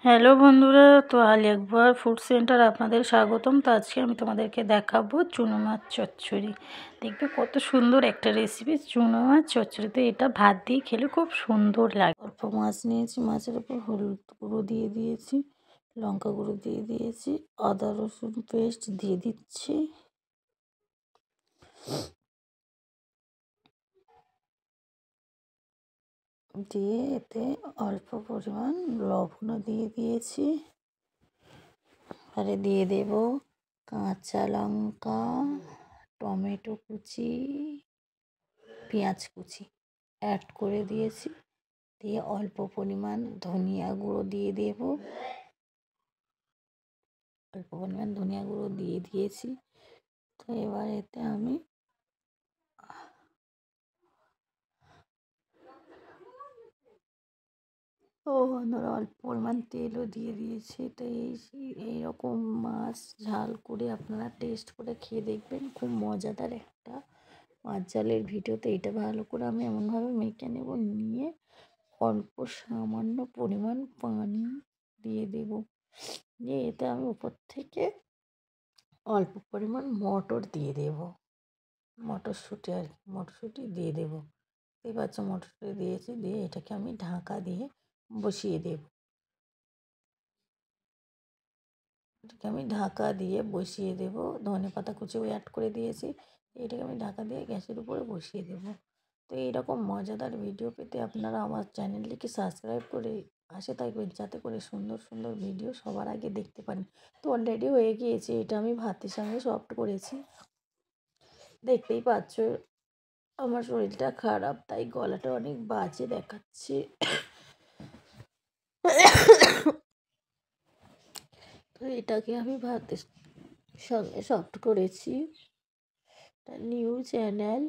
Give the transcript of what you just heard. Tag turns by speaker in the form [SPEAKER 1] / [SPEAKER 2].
[SPEAKER 1] Hello বন্ধুরা, তো একবার ফুড সেন্টার আপনাদের স্বাগতম। তো আজকে আমি তোমাদেরকে দেখাবো চুনো মাছ চচ্চড়ি। দেখবে কত সুন্দর একটা রেসিপি চুনো মাছ চচ্চড়ি। তো এটা ভাত দিয়ে খেলে খুব সুন্দর লাগে। অল্প মাছ নিয়েছি, মাছের উপর হলুদ গুঁড়ো দিয়ে দিয়েছি, লঙ্কা গুঁড়ো দিয়ে দিয়েছি, আদা রসুন পেস্ট দিয়ে দিচ্ছি, দিয়ে এতে অল্প পরিমাণ লবণও দিয়ে দিয়েছি। আর দিয়ে দেব কাঁচা লঙ্কা, টমেটো কুচি, পেঁয়াজ কুচি অ্যাড করে দিয়েছি। দিয়ে অল্প পরিমাণ ধনিয়া গুঁড়ো দিয়ে দেব, অল্প পরিমাণ ধনিয়া গুঁড়ো দিয়ে দিয়েছি। তো এবার এতে আমি বন্ধুরা অল্প পরিমাণ তেলও দিয়ে দিয়েছি। তো এইরকম মাছ ঝাল করে আপনারা টেস্ট করে খেয়ে দেখবেন, খুব মজাদার একটা মাছ ঝালের ভিডিওতে এটা ভালো করে আমি এমনভাবে মেখে নেব, নিয়ে অল্প সামান্য পরিমাণ পানি দিয়ে দেব, দিয়ে এতে আমি উপর থেকে অল্প পরিমাণ মটর দিয়ে দেব, মটরশুঁটি আর মটরশুঁটি দিয়ে দেব। এই বাচ্চা মটরশুঁটি দিয়েছি, দিয়ে এটাকে আমি ঢাকা দিয়ে বসিয়ে দেব। এটাকে আমি ঢাকা দিয়ে বসিয়ে দেব। ধনেপাতা কুচিও অ্যাড করে দিয়েছি। এটাকে আমি ঢাকা দিয়ে গ্যাসের উপরে বসিয়ে দেব। তো এইরকম মজাদার ভিডিও পেতে আপনারা আমার চ্যানেলটিকে সাবস্ক্রাইব করে পাশে থাকবেন, যাতে করে সুন্দর সুন্দর ভিডিও সবার আগে দেখতে পান। তো অলরেডি হয়ে গিয়েছে, এটা আমি ভাতের সঙ্গে সফট করেছি। দেখতেই পাচ্ছ আমার শরীরটা খারাপ, তাই গলাটা অনেক বাজে দেখাচ্ছে। তো এটাকে আমি ভাতের সঙ্গে সফট করেছি। New channel